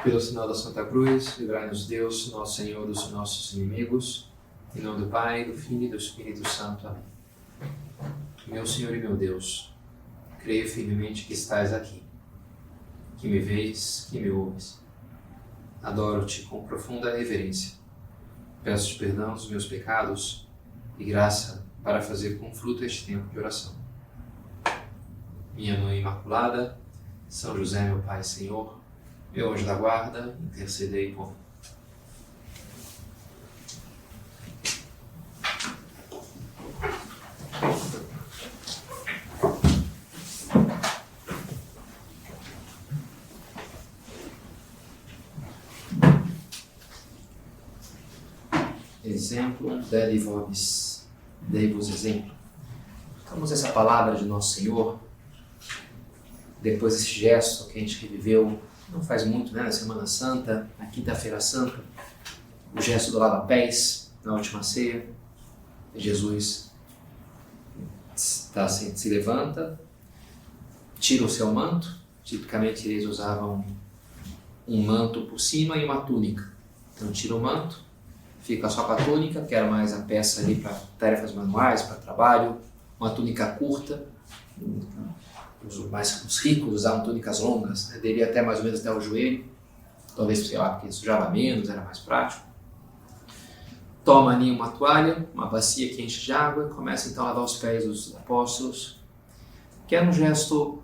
Pelo sinal da Santa Cruz, livrai-nos Deus, nosso Senhor, dos nossos inimigos. Em nome do Pai, do Filho e do Espírito Santo. Amém. Meu Senhor e meu Deus, creio firmemente que estás aqui, que me vês, que me ouves. Adoro-te com profunda reverência. Peço-te perdão dos meus pecados e graça para fazer com fruto este tempo de oração. Minha Mãe Imaculada, São José, meu Pai e Senhor, meu anjo da guarda, intercedei por mim. Exemplo, dei-vos exemplo. Tocamos essa palavra de Nosso Senhor, depois desse gesto que a gente reviveu, não faz muito, né, na Semana Santa, na Quinta-feira Santa, o gesto do lava-pés, na última ceia. Jesus se levanta, tira o seu manto. Tipicamente eles usavam um manto por cima e uma túnica. Então tira o manto, fica só com a túnica, que era mais a peça ali para tarefas manuais, para trabalho, uma túnica curta. Os ricos usavam túnicas longas, né? Deveria até mais ou menos até o joelho, talvez, sei lá, porque sujava menos, era mais prático. Toma ali uma toalha, uma bacia que enche de água e começa então a lavar os pés dos apóstolos, que era um gesto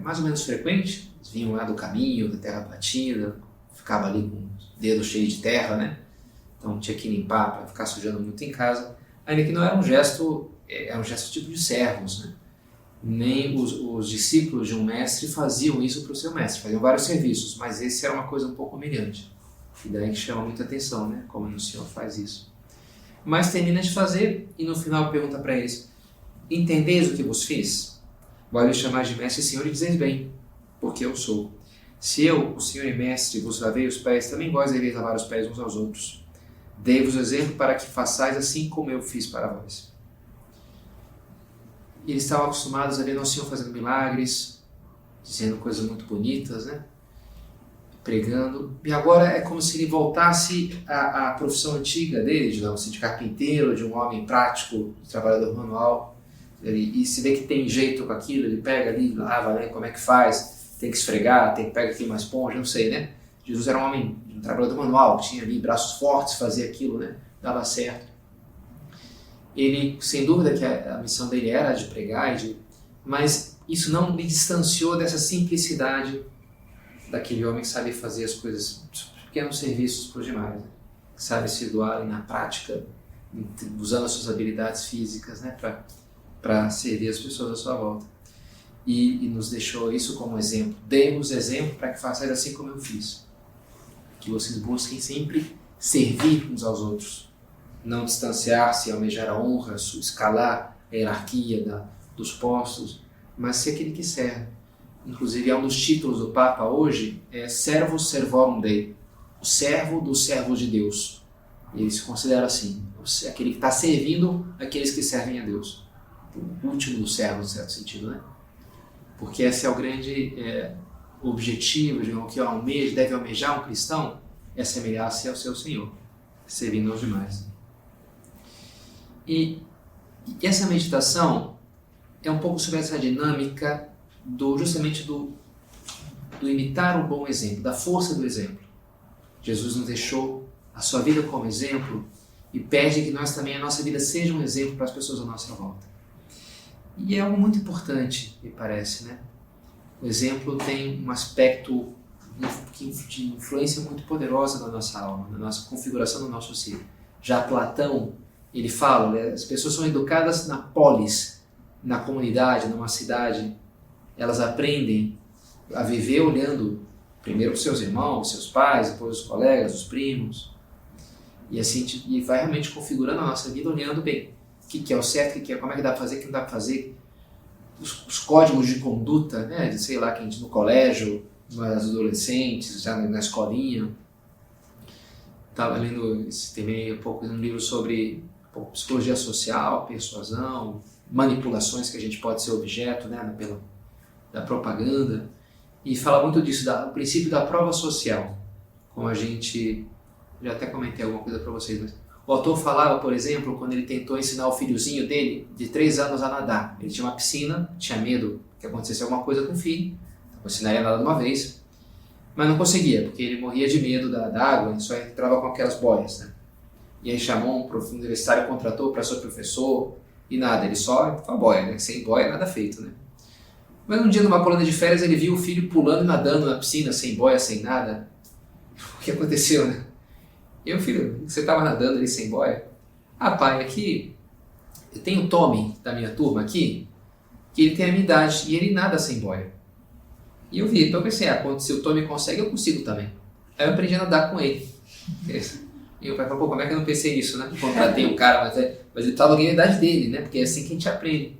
mais ou menos frequente. Eles vinham lá do caminho, da terra batida, ficava ali com os dedos cheios de terra, né? Então tinha que limpar para ficar sujando muito em casa. Ainda que não era um gesto, era um gesto tipo de servos, né? Nem os discípulos de um mestre faziam isso para o seu mestre, faziam vários serviços, mas esse era uma coisa um pouco humilhante. E daí que chama muita atenção, né? Como o Senhor faz isso. Mas termina de fazer e no final pergunta para eles: entendeis o que vos fiz? Vou lhe chamar de mestre e senhor e dizeis bem, porque eu sou. Se eu, o Senhor e mestre, vos lavei os pés, também vós deveis lavar os pés uns aos outros. Dei-vos exemplo para que façais assim como eu fiz para vós. E eles estavam acostumados a ver Nosso Senhor fazendo milagres, dizendo coisas muito bonitas, né? Pregando. E agora é como se ele voltasse à profissão antiga dele, digamos assim, de carpinteiro, de um homem prático, de trabalhador manual. E se vê que tem jeito com aquilo, ele pega ali, lava, né? Como é que faz? Tem que esfregar, pega aqui uma esponja, não sei, né? Jesus era um homem, um trabalhador manual, tinha ali braços fortes, fazia aquilo, né? Dava certo. Ele, sem dúvida que a missão dele era de pregar, mas isso não me distanciou dessa simplicidade daquele homem que sabe fazer as coisas, pequenos serviços para os demais, né? Que sabe se doar na prática, usando as suas habilidades físicas, né? Para servir as pessoas à sua volta. E nos deixou isso como exemplo. Dei-vos exemplo para que façais assim como eu fiz. Que vocês busquem sempre servir uns aos outros. Não distanciar-se, almejar a honra, escalar a hierarquia dos postos, mas ser aquele que serve. Inclusive, um dos títulos do Papa hoje é Servus Servorum Dei, o servo dos servos de Deus. E ele se considera assim, aquele que está servindo aqueles que servem a Deus. O último dos servos, em certo sentido, né? Porque esse é o grande objetivo, o que deve almejar um cristão, é semelhar-se ao seu Senhor, servindo aos demais. E essa meditação é um pouco sobre essa dinâmica justamente do imitar um bom exemplo, da força do exemplo. Jesus nos deixou a sua vida como exemplo e pede que nós também, a nossa vida seja um exemplo para as pessoas à nossa volta. E é algo muito importante, me parece, né? O exemplo tem um aspecto de influência muito poderosa na nossa alma, na nossa configuração do nosso ser. Já Platão, ele fala, né, as pessoas são educadas na polis, na comunidade, numa cidade. Elas aprendem a viver olhando primeiro os seus irmãos, seus pais, depois os colegas, os primos. E assim, e vai realmente configurando a nossa vida olhando bem. O que é o certo, como é que dá para fazer, o que não dá para fazer. Os códigos de conduta, né, sei lá, que a gente no colégio, nos adolescentes, já na escolinha. Estava lendo também um pouco um livro sobre psicologia social, persuasão, manipulações que a gente pode ser objeto, né, da propaganda. E fala muito disso, o princípio da prova social. Como a gente, já até comentei alguma coisa para vocês, mas o autor falava, por exemplo, quando ele tentou ensinar o filhozinho dele, de 3 anos, a nadar. Ele tinha uma piscina, tinha medo que acontecesse alguma coisa com o filho, então ensinaria a nadar de uma vez, mas não conseguia, porque ele morria de medo da água, ele só entrava com aquelas boias, né? E aí chamou um universitário, contratou para ser professor, e nada, ele só com a boia, né? Sem boia, nada feito, né? Mas um dia, numa colônia de férias, ele viu o filho pulando e nadando na piscina, sem boia, sem nada. O que aconteceu, né? E o filho, você estava nadando ali sem boia? Ah, pai, aqui eu tenho o Tommy da minha turma aqui, que ele tem a minha idade e ele nada sem boia. E eu vi, então eu pensei, se o Tommy consegue, eu consigo também. Aí eu aprendi a nadar com ele. E o pai falou, pô, como é que eu não pensei nisso, né? Contratei um cara, mas ele estava na idade dele, né? Porque é assim que a gente aprende.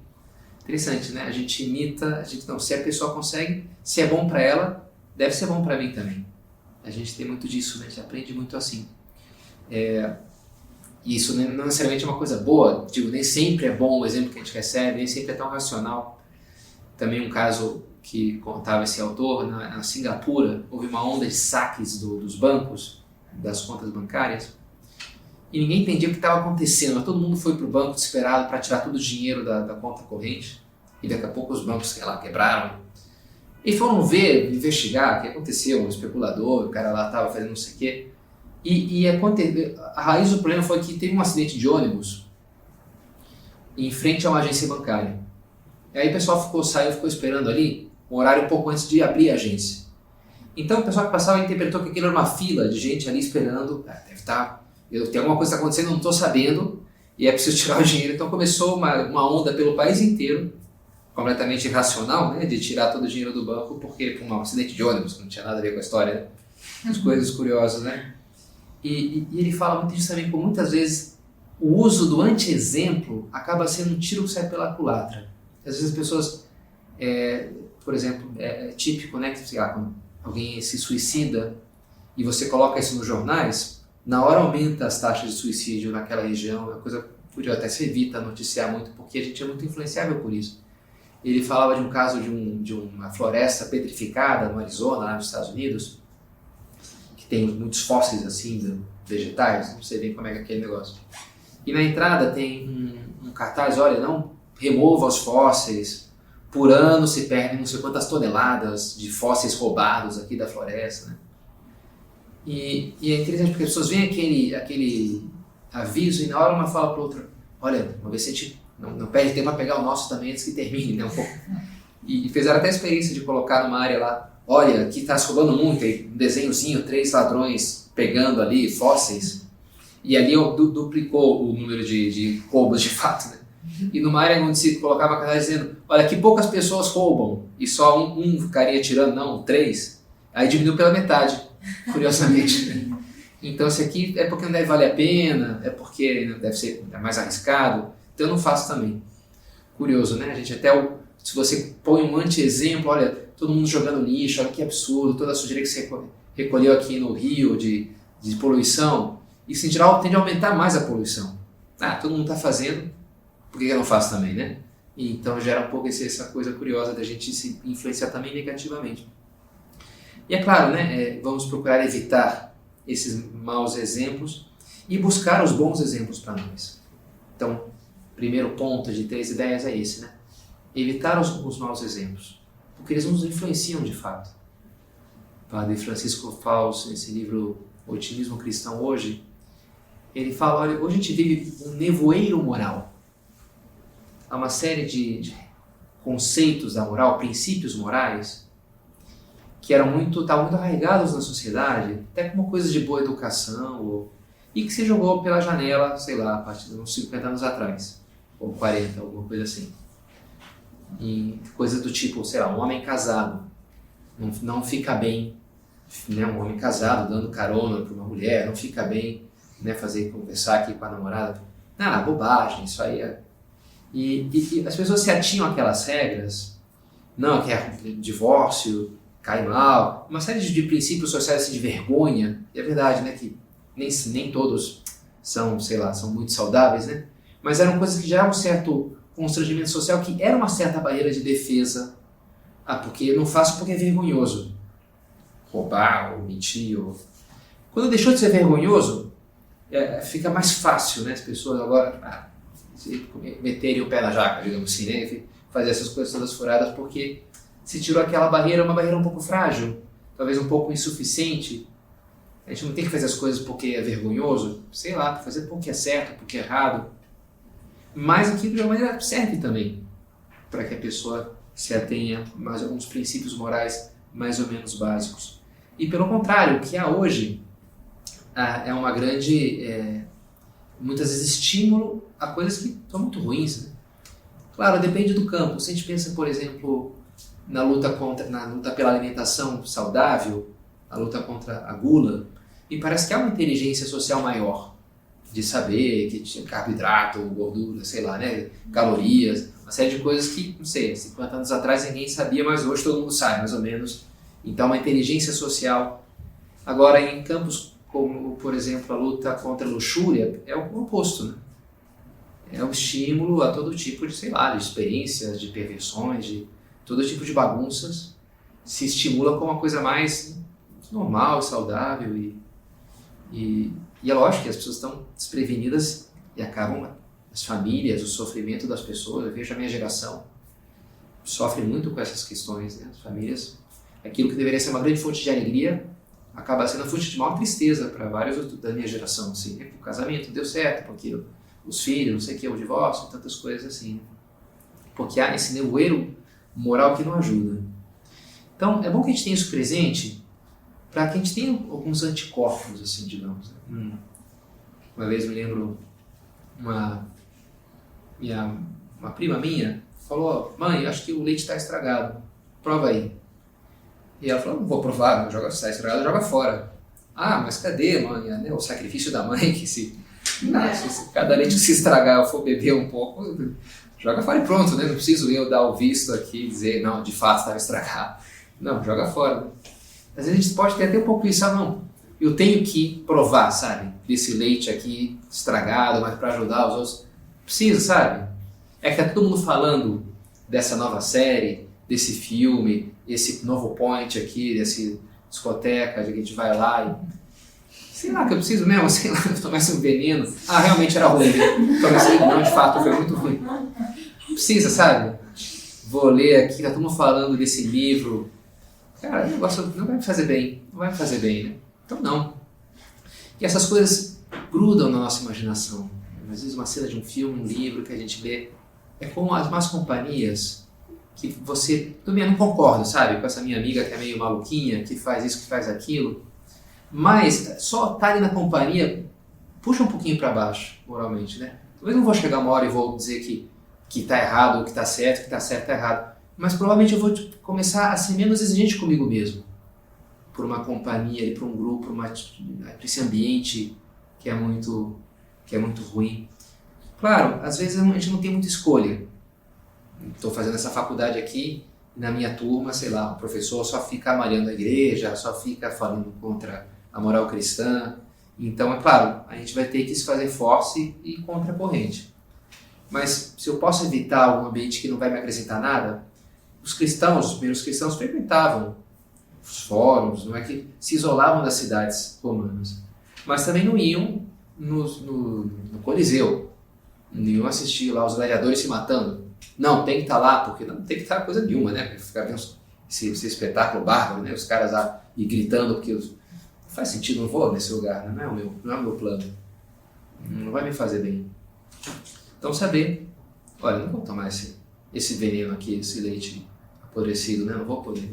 Interessante, né? A gente imita, se a pessoa consegue, se é bom para ela, deve ser bom para mim também. A gente tem muito disso, né? A gente aprende muito assim. E isso não necessariamente é uma coisa boa, digo, nem sempre é bom o exemplo que a gente recebe, nem sempre é tão racional. Também um caso que contava esse autor, na Singapura, houve uma onda de saques dos bancos, das contas bancárias, e ninguém entendia o que estava acontecendo, mas todo mundo foi para o banco desesperado para tirar todo o dinheiro da conta corrente, e daqui a pouco os bancos, sei lá, quebraram. E foram investigar o que aconteceu, um especulador, o cara lá estava fazendo não sei o quê, a raiz do problema foi que teve um acidente de ônibus em frente a uma agência bancária. E aí o pessoal saiu, ficou esperando ali, um horário um pouco antes de abrir a agência. Então o pessoal que passava interpretou que aquilo era uma fila de gente ali esperando, deve estar, tem alguma coisa que está acontecendo, não estou sabendo, e é preciso tirar o dinheiro. Então começou uma onda pelo país inteiro, completamente irracional, né, de tirar todo o dinheiro do banco, porque um acidente de ônibus, não tinha nada a ver com a história, né? As coisas curiosas, né? E ele fala muito disso também, como muitas vezes o uso do anti-exemplo acaba sendo um tiro que sai pela culatra. Às vezes as pessoas, por exemplo, é típico, né, que sei lá, quando alguém se suicida e você coloca isso nos jornais, na hora aumenta as taxas de suicídio naquela região, é uma coisa curiosa, até se evita noticiar muito, porque a gente é muito influenciável por isso. Ele falava de um caso de uma floresta petrificada no Arizona, lá nos Estados Unidos, que tem muitos fósseis assim, vegetais, não sei bem como é que é aquele negócio. E na entrada tem um cartaz, olha, não remova os fósseis, por ano se perdem não sei quantas toneladas de fósseis roubados aqui da floresta, né? E é interessante porque as pessoas veem aquele aviso e na hora uma fala para outra, olha, vamos ver se a gente não perde tempo para pegar o nosso também antes que termine, né, um pouco. E fizeram até a experiência de colocar numa área lá, olha, aqui está se roubando muito, aí, um desenhozinho, 3 ladrões pegando ali fósseis, e ali duplicou o número de roubos de fato, né? E numa área onde se colocava a cartaz dizendo, olha, que poucas pessoas roubam, e só um ficaria tirando, não, 3, aí diminuiu pela metade, curiosamente, né? Então esse aqui é porque não deve valer a pena, é porque deve ser mais arriscado, então eu não faço também. Curioso, né? A gente se você põe um anti-exemplo, olha, todo mundo jogando lixo, olha que absurdo, toda a sujeira que você recolheu aqui no Rio de poluição, isso em geral tende a aumentar mais a poluição. Todo mundo está fazendo, por que eu não faço também, né? E então gera um pouco essa coisa curiosa da gente se influenciar também negativamente. E é claro, né? Vamos procurar evitar esses maus exemplos e buscar os bons exemplos para nós. Então, primeiro ponto de 3 ideias é esse, né? Evitar os maus exemplos, porque eles nos influenciam de fato. O padre Francisco Fals, nesse livro Otimismo Cristão Hoje, ele fala, olha, hoje a gente vive um nevoeiro moral. Há uma série de conceitos da moral, princípios morais, que estavam muito arraigados na sociedade, até como coisas de boa educação, e que se jogou pela janela, sei lá, a partir de uns 50 anos atrás, ou 40, alguma coisa assim. E coisas do tipo, sei lá, um homem casado não fica bem, né, um homem casado dando carona para uma mulher, não fica bem, né, conversar aqui com a namorada. Bobagem, isso aí é... E as pessoas se atinham àquelas regras, não, que é divórcio, cai mal, uma série de princípios sociais assim, de vergonha, e é verdade, né, que nem todos são, sei lá, são muito saudáveis, né, mas eram coisas que geravam um certo constrangimento social, que era uma certa barreira de defesa porque eu não faço porque é vergonhoso. Roubar ou mentir. Quando deixou de ser vergonhoso, fica mais fácil, né? As pessoas agora meterem o pé na jaca, digamos assim, né? Fazer essas coisas todas furadas, porque se tirou aquela barreira, uma barreira um pouco frágil, talvez um pouco insuficiente. A gente não tem que fazer as coisas porque é vergonhoso, sei lá, fazer porque é certo, porque é errado. Mas aquilo de uma maneira serve também para que a pessoa se atenha a alguns princípios morais mais ou menos básicos. E pelo contrário, o que há hoje é uma grande, muitas vezes, estímulo a coisas que são muito ruins, né? Claro, depende do campo. Se a gente pensa, por exemplo, na luta pela alimentação saudável, a luta contra a gula, me parece que há uma inteligência social maior de saber que tinha carboidrato, gordura, sei lá, né, calorias, uma série de coisas que, não sei, 50 anos atrás ninguém sabia, mas hoje todo mundo sabe, mais ou menos. Então, uma inteligência social. Agora, em campos como, por exemplo, a luta contra a luxúria, é o oposto, né? É um estímulo a todo tipo de, sei lá, de experiências, de perversões, de todo tipo de bagunças. Se estimula como uma coisa mais normal, saudável e é lógico que as pessoas estão desprevenidas e acabam, as famílias, o sofrimento das pessoas. Eu vejo a minha geração sofre muito com essas questões, né? As famílias, aquilo que deveria ser uma grande fonte de alegria, acaba sendo uma fonte de maior tristeza para vários da minha geração, assim, né? O casamento deu certo, porque os filhos, não sei o que, o divórcio, tantas coisas assim, né? Porque há esse nevoeiro moral que não ajuda. Então, é bom que a gente tenha isso presente, para que a gente tenha alguns anticorpos, assim, digamos. Uma vez me lembro, uma prima minha falou: mãe, acho que o leite está estragado, prova aí. E ela falou: não vou provar, se está estragado, joga fora. Ah, mas cadê, mãe? Né? O sacrifício da mãe, que se cada leite que se estragar eu for beber um pouco, joga fora e pronto, né? Não preciso eu dar o visto aqui e dizer, não, de fato estava estragado. Não, joga fora. Né? Às vezes a gente pode ter até um pouco isso, não, eu tenho que provar, sabe? Desse leite aqui estragado, mas para ajudar os outros. Precisa, sabe? É que tá todo mundo falando dessa nova série, desse filme, esse novo point aqui, desse discoteca, de que a gente vai lá e... Sei lá, que eu preciso mesmo, sei lá, eu tomasse um veneno. Ah, realmente era ruim. Não, de fato, foi muito ruim. Precisa, sabe? Vou ler aqui, tá todo mundo falando desse livro. Cara, o negócio não vai me fazer bem. Não vai me fazer bem, né? Então, não. E essas coisas grudam na nossa imaginação. Às vezes uma cena de um filme, um livro que a gente lê. É como as más companhias que você... Também eu não concordo, sabe? Com essa minha amiga que é meio maluquinha, que faz isso, que faz aquilo. Mas só estar ali na companhia puxa um pouquinho para baixo, moralmente, né? Talvez não vou chegar uma hora e vou dizer que está errado, ou que está certo, que está certo, está errado. Mas provavelmente eu vou começar a ser menos exigente comigo mesmo. Por uma companhia, por um grupo, por esse ambiente que é muito ruim. Claro, às vezes a gente não tem muita escolha. Estou fazendo essa faculdade aqui, na minha turma, sei lá, o professor só fica malhando a igreja, só fica falando contra a moral cristã. Então, é claro, a gente vai ter que se fazer forte e contra a corrente. Mas se eu posso evitar algum ambiente que não vai me acrescentar nada, os primeiros cristãos frequentavam os fóruns, não é que se isolavam das cidades romanas, mas também não iam no Coliseu, não iam assistir lá os gladiadores se matando. Não, tem que estar lá, porque não tem que estar coisa nenhuma, né? Ficar vendo esse espetáculo bárbaro, né? Os caras lá e gritando, porque não faz sentido, não vou nesse lugar, né? Não é o meu plano. Não vai me fazer bem. Então saber, olha, não vou tomar esse veneno aqui, esse leite apodrecido, né? Não vou poder,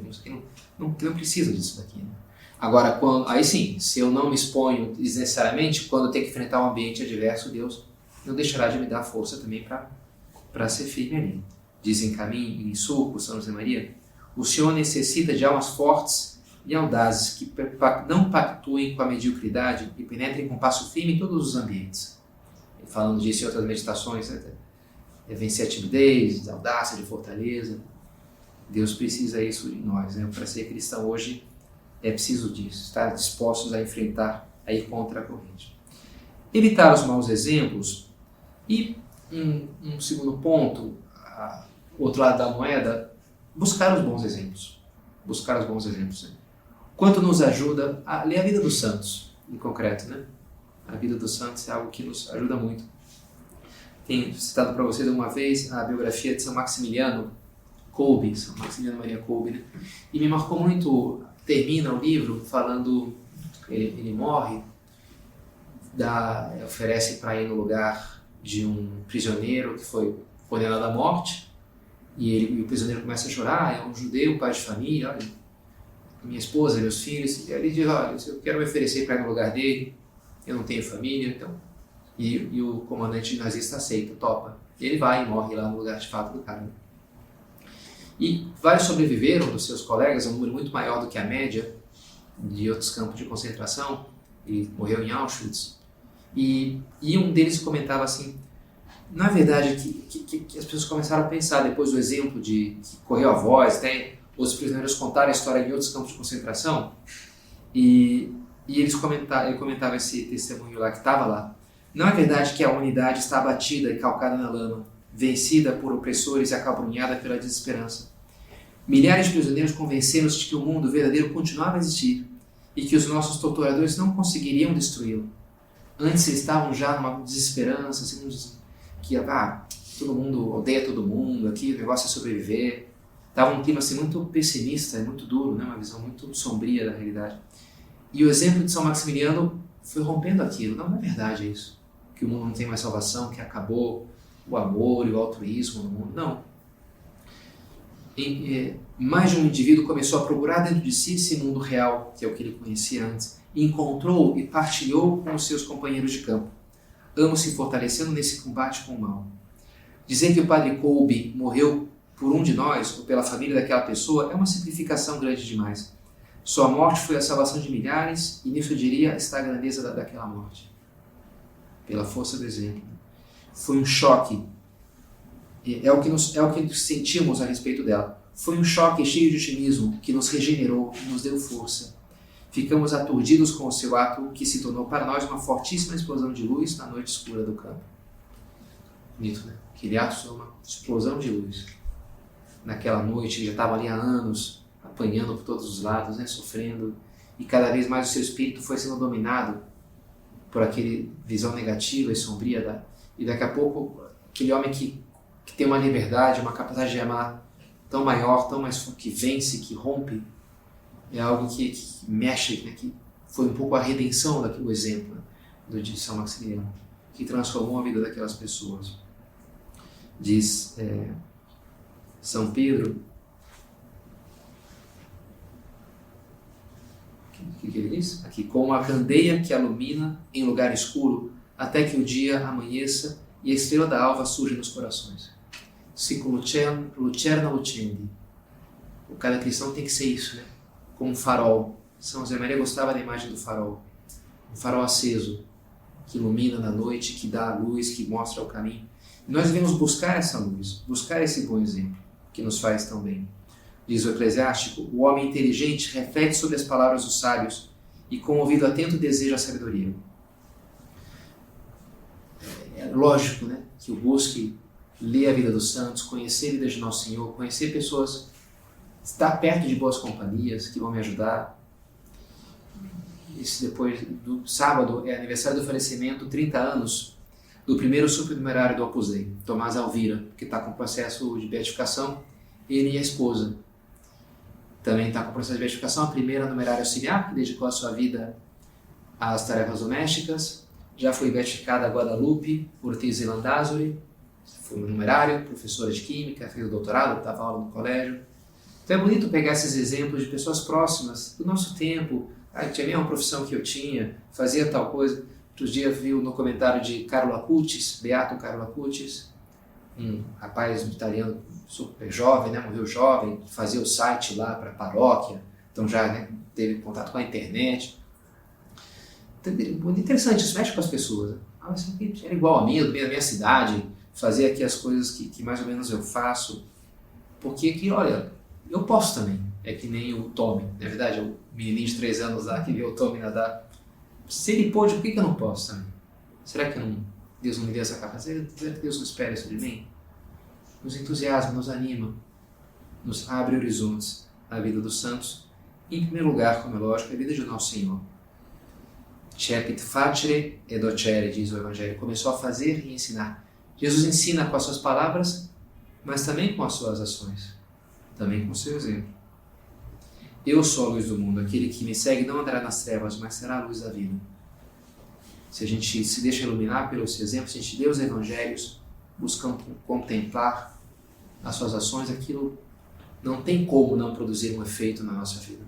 não preciso disso daqui. Né? Agora, aí sim, se eu não me exponho desnecessariamente, quando eu tenho que enfrentar um ambiente adverso, Deus não deixará de me dar força também para ser firme ali. Dizem Camille em Sulco, São José Maria, o Senhor necessita de almas fortes e audazes que não pactuem com a mediocridade e penetrem com passo firme em todos os ambientes. E falando disso em outras meditações, né? Vencer a timidez, de audácia, de fortaleza. Deus precisa isso de nós, né? Para ser cristão hoje é preciso disso, estar dispostos a enfrentar, a ir contra a corrente. Evitar os maus exemplos e um segundo ponto, o outro lado da moeda, buscar os bons exemplos. Buscar os bons exemplos. Né? Quanto nos ajuda a ler a vida dos santos, em concreto, né? A vida dos santos é algo que nos ajuda muito. Tenho citado para vocês uma vez a biografia de São Maximiliano Kolbe, São Maximiliano Maria Kolbe, né? E me marcou muito, termina o livro falando, ele morre, oferece para ir no lugar de um prisioneiro que foi condenado à morte, e o prisioneiro começa a chorar, é um judeu, pai de família, olha, minha esposa, meus filhos, e ele diz, olha, eu quero me oferecer para ir no lugar dele, eu não tenho família, então... E o comandante nazista aceita, topa. E ele vai e morre lá no lugar de fato do cara. E vários sobreviveram dos seus colegas, um número muito maior do que a média de outros campos de concentração. Ele morreu em Auschwitz. E um deles comentava assim, na verdade, que as pessoas começaram a pensar, depois do exemplo que correu a voz, até os prisioneiros contaram a história de outros campos de concentração, e ele comentava esse testemunho lá, que estava lá. Não é verdade que a humanidade está abatida e calcada na lama, vencida por opressores e acabrunhada pela desesperança. Milhares de prisioneiros convenceram-se de que o mundo verdadeiro continuava a existir e que os nossos torturadores não conseguiriam destruí-lo. Antes eles estavam já numa desesperança, assim, que todo mundo odeia todo mundo, aqui o negócio é sobreviver. Estava um clima assim, muito pessimista, muito duro, né? Uma visão muito sombria da realidade. E o exemplo de São Maximiliano foi rompendo aquilo. Não é verdade isso. Que o mundo não tem mais salvação, que acabou o amor e o altruísmo no mundo. Não. Mais de um indivíduo começou a procurar dentro de si esse mundo real, que é o que ele conhecia antes, e encontrou e partilhou com os seus companheiros de campo, ambos se fortalecendo nesse combate com o mal. Dizer que o padre Kolbe morreu por um de nós, ou pela família daquela pessoa, é uma simplificação grande demais. Sua morte foi a salvação de milhares, e nisso eu diria está a grandeza daquela morte. Pela força do exemplo. Foi um choque. É o que sentimos a respeito dela. Foi um choque cheio de otimismo que nos regenerou e nos deu força. Ficamos aturdidos com o seu ato que se tornou para nós uma fortíssima explosão de luz na noite escura do campo. Bonito, né? Aquele ato foi uma explosão de luz. Naquela noite, já estava ali há anos, apanhando por todos os lados, né? Sofrendo. E cada vez mais o seu espírito foi sendo dominado por aquele visão negativa e sombria, e daqui a pouco aquele homem que tem uma liberdade, uma capacidade de amar tão maior, tão mais que vence, que rompe, é algo que mexe, né, que foi um pouco a redenção daquele exemplo, né, de São Maximiliano, que transformou a vida daquelas pessoas. Diz São Pedro, o que ele diz? Aqui, como a candeia que ilumina em lugar escuro, até que o dia amanheça e a estrela da alva surge nos corações. Sic lucerna lucendi. O cada cristão tem que ser isso, né? Como um farol. São José Maria gostava da imagem do farol. Um farol aceso, que ilumina na noite, que dá a luz, que mostra o caminho. E nós devemos buscar essa luz, buscar esse bom exemplo, que nos faz tão bem. Diz o Eclesiástico, o homem inteligente reflete sobre as palavras dos sábios e com o ouvido atento deseja a sabedoria. É lógico, né, que eu busque ler a vida dos santos, conhecer a vida de Nosso Senhor, conhecer pessoas, estar perto de boas companhias que vão me ajudar. Isso depois do sábado é aniversário do falecimento, 30 anos, do primeiro supernumerário do Opus Dei, Tomás Alvira, que está com processo de beatificação, ele e a esposa. Também está com processo de beatificação, a primeira numerária auxiliar, que dedicou a sua vida às tarefas domésticas. Já foi beatificada a Guadalupe Ortiz e Landázuri, foi numerário, professora de química, fez o doutorado, dava aula no colégio. Então é bonito pegar esses exemplos de pessoas próximas do nosso tempo. Tinha a mesma profissão que eu tinha, fazia tal coisa. Outros dias viu no comentário de Carlo Acutis, Beato Carlo Acutis, um rapaz italiano super jovem, né, morreu jovem, fazia o site lá para a paróquia, então já, né, teve contato com a internet. Muito interessante, isso mexe com as pessoas. Né? Isso aqui era igual a mim, da minha cidade, fazer aqui as coisas que mais ou menos eu faço, porque aqui, olha, eu posso também. É que nem o Tommy, na verdade, o menininho de 3 anos lá que viu o Tommy nadar. Se ele pôde, por que eu não posso também? Será que Deus não me deu essa capacidade? Será que Deus não espera isso de mim? Nos entusiasma, nos anima. nos abre horizontes na vida dos santos. Em primeiro lugar, como é lógico, a vida de Nosso Senhor. Cepit facere et docere, diz o Evangelho. Começou a fazer e ensinar. Jesus ensina com as suas palavras, mas também com as suas ações. Também com o seu exemplo. Eu sou a luz do mundo. Aquele que me segue não andará nas trevas, mas será a luz da vida. Se a gente se deixa iluminar pelo seu exemplo, se a gente lê os Evangelhos, buscando contemplar as suas ações, aquilo não tem como não produzir um efeito na nossa vida.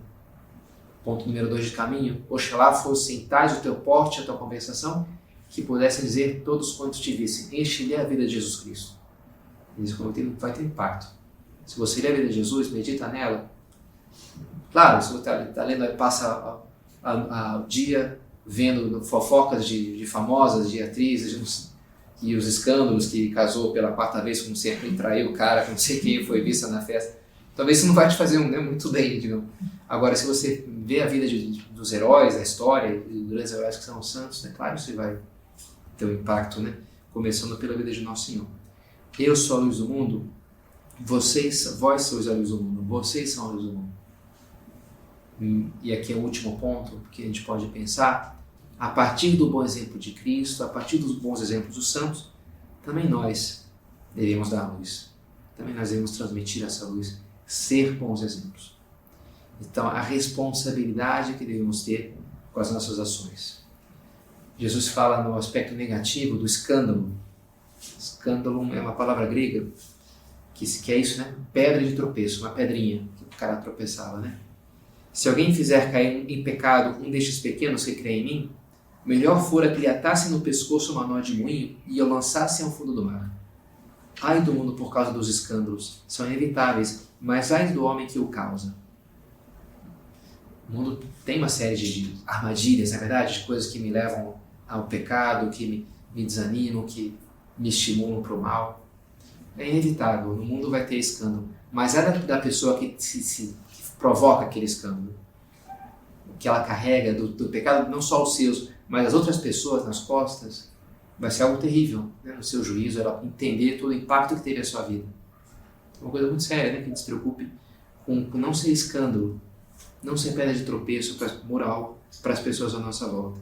Ponto número 2 de caminho. Oxalá fossem tais o teu porte e a tua compensação, que pudessem dizer todos quantos te vissem, enche-lhe a vida de Jesus Cristo. Isso vai ter impacto. Se você lê a vida de Jesus, medita nela. Claro, se você está lendo, passa o dia vendo fofocas de famosas, de atrizes, e os escândalos, que casou pela 4ª vez, como sempre, traiu o cara, que não sei quem foi vista na festa. Talvez isso não vai te fazer muito bem, digamos. Agora, se você vê a vida dos heróis, da história, dos grandes heróis que são os santos, é claro que isso vai ter um impacto, né? Começando pela vida de Nosso Senhor. Eu sou a luz do mundo, vós sois a luz do mundo, vocês são a luz do mundo. E aqui é o último ponto que a gente pode pensar. A partir do bom exemplo de Cristo, a partir dos bons exemplos dos santos, também nós devemos dar luz. Também nós devemos transmitir essa luz, ser bons exemplos. Então, a responsabilidade que devemos ter com as nossas ações. Jesus fala no aspecto negativo do escândalo. Escândalo é uma palavra grega que é isso, né? Pedra de tropeço, uma pedrinha que o cara tropeçava, né? Se alguém fizer cair em pecado um destes pequenos que crê em mim, melhor fora que lhe atasse no pescoço uma nó de moinho e o lançasse ao fundo do mar. Ai do mundo por causa dos escândalos, são inevitáveis, mas ai do homem que o causa. O mundo tem uma série de armadilhas, na verdade, de coisas que me levam ao pecado, que me desanimam, que me estimulam para o mal. É inevitável, no mundo vai ter escândalo, mas é da pessoa que que provoca aquele escândalo. O que ela carrega do pecado, não só os seus, mas as outras pessoas nas costas, vai ser algo terrível, né? No seu juízo, ela entender todo o impacto que teve a sua vida. É uma coisa muito séria, né? Que a gente se preocupe com não ser escândalo, não ser pedra de tropeço moral para as pessoas à nossa volta.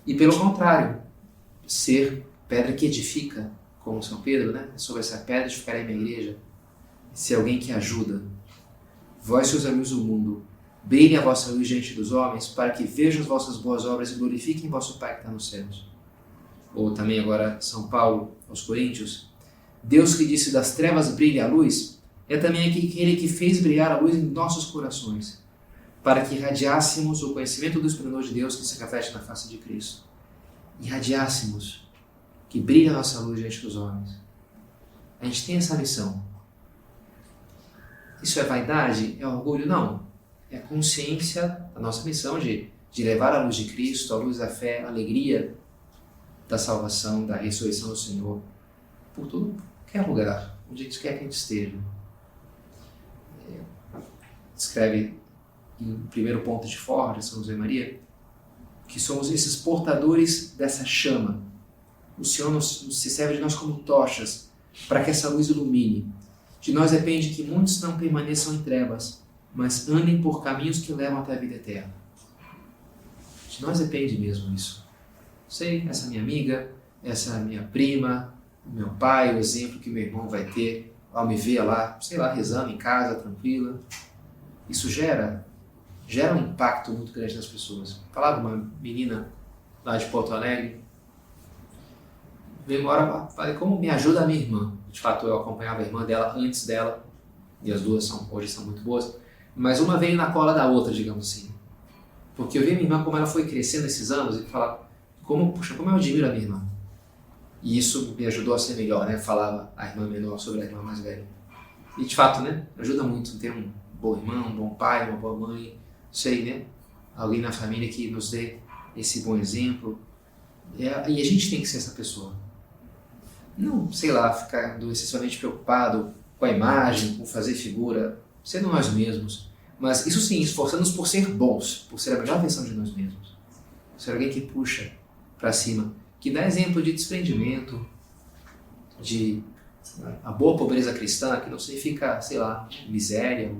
E pelo contrário, ser pedra que edifica, como São Pedro, né? Sobre essa pedra edificarei minha igreja. Ser alguém que ajuda. Vós sois a luz do mundo. Brilhe a vossa luz diante dos homens, para que vejam as vossas boas obras e glorifiquem vosso Pai que está nos céus. Ou também agora São Paulo aos Coríntios. Deus que disse das trevas brilhe a luz, é também aquele que fez brilhar a luz em nossos corações, para que irradiássemos o conhecimento do esplendor de Deus que se reflete na face de Cristo. Irradiássemos, que brilhe a nossa luz diante dos homens. A gente tem essa missão. Isso é vaidade? É orgulho? Não. É a consciência da nossa missão de levar a luz de Cristo, a luz da fé, a alegria da salvação, da ressurreição do Senhor, por qualquer lugar, onde quer que a gente esteja. Escreve em primeiro ponto de Forja, São José Maria, que somos esses portadores dessa chama. O Senhor se serve de nós como tochas, para que essa luz ilumine. De nós depende que muitos não permaneçam em trevas, mas andem por caminhos que levam até a vida eterna. De nós depende mesmo isso. Sei, essa minha amiga, essa minha prima, meu pai, o exemplo que meu irmão vai ter ao me ver lá, sei lá, rezando em casa, tranquila. Isso gera um impacto muito grande nas pessoas. Falar de uma menina lá de Porto Alegre, veio uma hora, falei, como me ajuda a minha irmã? De fato, eu acompanhava a irmã dela antes dela, e as duas hoje são muito boas, mas uma veio na cola da outra, digamos assim. Porque eu vi minha irmã, como ela foi crescendo esses anos, e falava, como eu admiro a minha irmã. E isso me ajudou a ser melhor, né? Falava a irmã menor sobre a irmã mais velha. E de fato, né? Ajuda muito ter um bom irmão, um bom pai, uma boa mãe, sei, né? Alguém na família que nos dê esse bom exemplo. E a gente tem que ser essa pessoa. Não, sei lá, ficar excessivamente preocupado com a imagem, com fazer figura, sendo nós mesmos. Mas isso sim, esforçando-nos por ser bons, por ser a melhor versão de nós mesmos. Ser alguém que puxa para cima, que dá exemplo de desprendimento, de a boa pobreza cristã, que não significa, sei lá, miséria,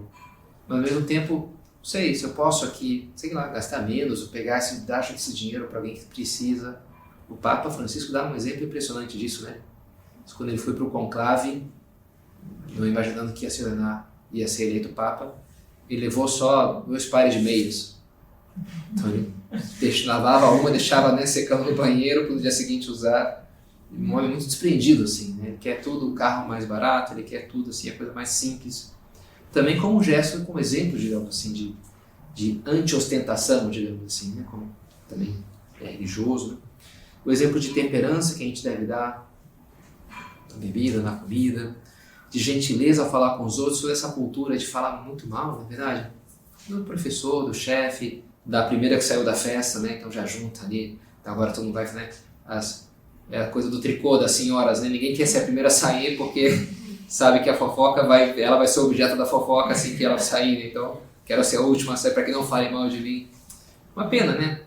mas ao mesmo tempo, sei, se eu posso aqui, sei lá, gastar menos, ou pegar dar esse dinheiro para alguém que precisa. O Papa Francisco dá um exemplo impressionante disso, né? Quando ele foi para o conclave, não imaginando que ia ser eleito Papa, ele levou só 2 pares de meias. Então ele lavava uma, deixava secando no banheiro para no dia seguinte usar. Um homem muito desprendido, assim, né? Ele quer tudo, o carro mais barato, ele quer tudo, assim, a coisa mais simples. Também como um gesto, como exemplo, digamos assim, de anti-ostentação, digamos assim, né? Como também é religioso, né? O exemplo de temperança que a gente deve dar na bebida, na comida, de gentileza ao falar com os outros, toda essa cultura de falar muito mal, na verdade, do professor, do chefe, da primeira que saiu da festa, né? Então já junta ali, agora todo mundo vai, né? É a coisa do tricô das senhoras, né? Ninguém quer ser a primeira a sair porque sabe que a fofoca ela vai ser o objeto da fofoca assim que ela sair, né? Então quero ser a última a sair para que não falem mal de mim. Uma pena, né?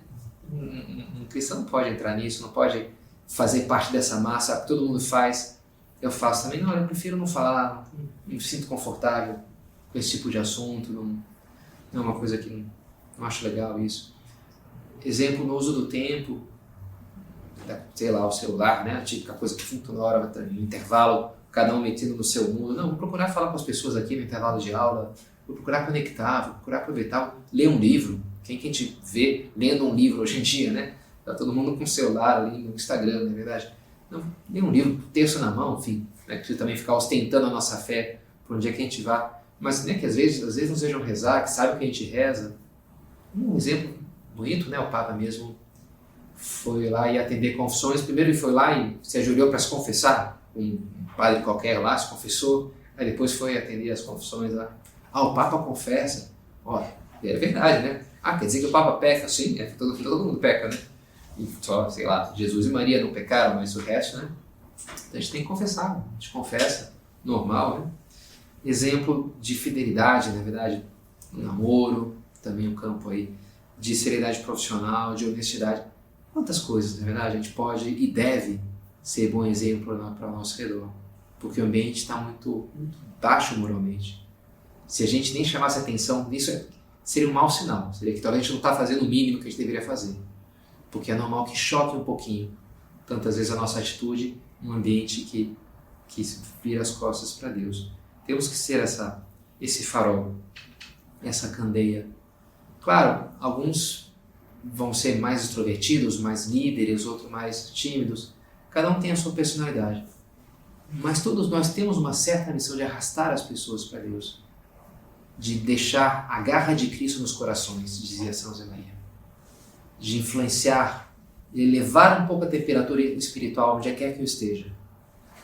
Um cristão não pode entrar nisso, não pode fazer parte dessa massa, que todo mundo faz. Eu faço também, não, eu prefiro não falar, não me sinto confortável com esse tipo de assunto, não é uma coisa que não acho legal isso. Exemplo no uso do tempo, sei lá, o celular, né? A típica coisa que funciona na hora, no intervalo, cada um metido no seu mundo. Não, vou procurar falar com as pessoas aqui no intervalo de aula, vou procurar conectar, vou procurar aproveitar, ler um livro. Quem que a gente vê lendo um livro hoje em dia, né? Tá todo mundo com o celular ali no Instagram, não é verdade? Não, ler um livro, texto na mão, enfim, né? Precisa também ficar ostentando a nossa fé por onde é que a gente vá. Mas né, que às vezes não sejam rezar, que saibam que a gente reza. Um exemplo bonito, né? O Papa mesmo foi lá e atender confissões. Primeiro ele foi lá e se ajoelhou para se confessar, um padre qualquer lá se confessou, aí depois foi atender as confissões lá. O Papa confessa. Ó, é verdade, né? Quer dizer que o Papa peca? Sim, todo mundo peca, né? E só, sei lá, Jesus e Maria não pecaram, mas o resto, né? Então a gente tem que confessar, a gente confessa, normal, né? Exemplo de fidelidade, na verdade, no namoro, também um campo aí de seriedade profissional, de honestidade. Quantas coisas, na verdade, a gente pode e deve ser bom exemplo para o nosso redor, porque o ambiente está muito baixo moralmente. Se a gente nem chamasse atenção nisso, seria um mau sinal, seria que talvez a gente não está fazendo o mínimo que a gente deveria fazer, porque é normal que choque um pouquinho, tantas vezes a nossa atitude, um ambiente que vira as costas para Deus. Temos que ser esse farol, essa candeia. Claro, alguns vão ser mais extrovertidos, mais líderes, outros mais tímidos. Cada um tem a sua personalidade. Mas todos nós temos uma certa missão de arrastar as pessoas para Deus, de deixar a garra de Cristo nos corações, dizia São José Maria, de influenciar, de elevar um pouco a temperatura espiritual onde quer que eu esteja.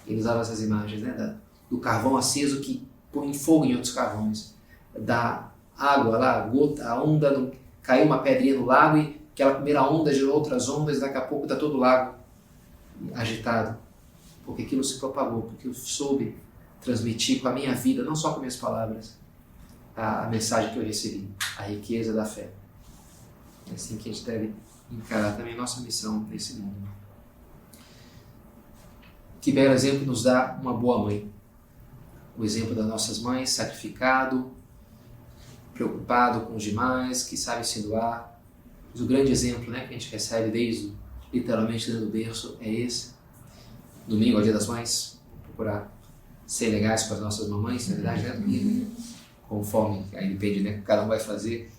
Ele usava essas imagens, né, do carvão aceso que põe fogo em outros carvões, da água lá, a gota, a onda, caiu uma pedrinha no lago e aquela primeira onda gerou outras ondas, daqui a pouco está todo o lago agitado, porque aquilo se propagou, porque eu soube transmitir com a minha vida, não só com minhas palavras, a mensagem que eu recebi, a riqueza da fé. É assim que a gente deve encarar também nossa missão nesse mundo. Que belo exemplo nos dá uma boa mãe. O exemplo das nossas mães, sacrificado, preocupado com os demais, que sabe se doar. Mas o grande exemplo, né, que a gente recebe literalmente dentro do berço é esse. Domingo é o Dia das Mães, procurar ser legais com as nossas mamães, na verdade, né, domingo, conforme, aí depende, né, o que cada um vai fazer.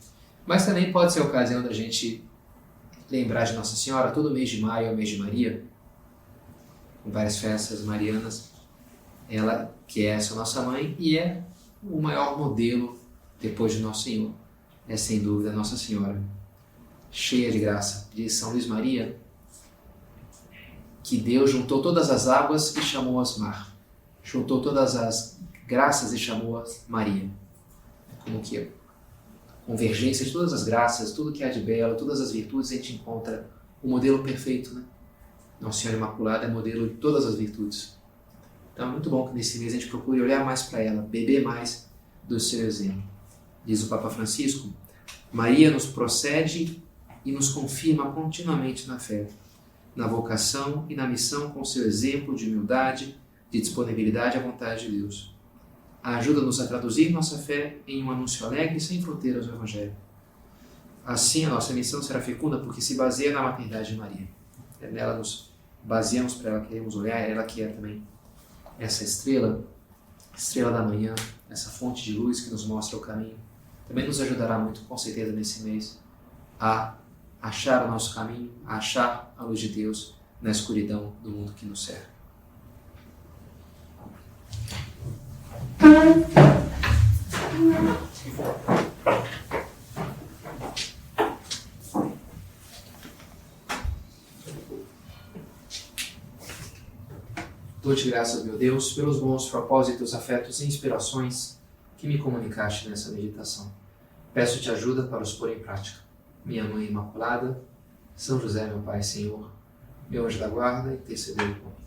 Mas também pode ser a ocasião da gente lembrar de Nossa Senhora. Todo mês de maio é o mês de Maria, com várias festas marianas. Ela que é essa nossa mãe e é o maior modelo depois de Nosso Senhor. É sem dúvida Nossa Senhora, cheia de graça. Diz São Luís Maria que Deus juntou todas as águas e chamou-as mar. Juntou todas as graças e chamou-as Maria. Como que a convergência de todas as graças, tudo que há de belo, todas as virtudes, a gente encontra o modelo perfeito, né? Nossa Senhora Imaculada é modelo de todas as virtudes. Então é muito bom que nesse mês a gente procure olhar mais para ela, beber mais do seu exemplo. Diz o Papa Francisco, Maria nos procede e nos confirma continuamente na fé, na vocação e na missão com seu exemplo de humildade, de disponibilidade à vontade de Deus. Ajuda-nos a traduzir nossa fé em um anúncio alegre e sem fronteiras do Evangelho. Assim, a nossa missão será fecunda porque se baseia na maternidade de Maria. É nela nos baseamos, para ela queremos olhar, é ela que é também essa estrela da manhã, essa fonte de luz que nos mostra o caminho. Também nos ajudará muito, com certeza, nesse mês, a achar o nosso caminho, a achar a luz de Deus na escuridão do mundo que nos cerca. Dou-te graças, meu Deus, pelos bons propósitos, afetos e inspirações que me comunicaste nessa meditação. Peço-te ajuda para os pôr em prática. Minha Mãe Imaculada, São José, meu Pai e Senhor, meu anjo da guarda, intercedei por mim.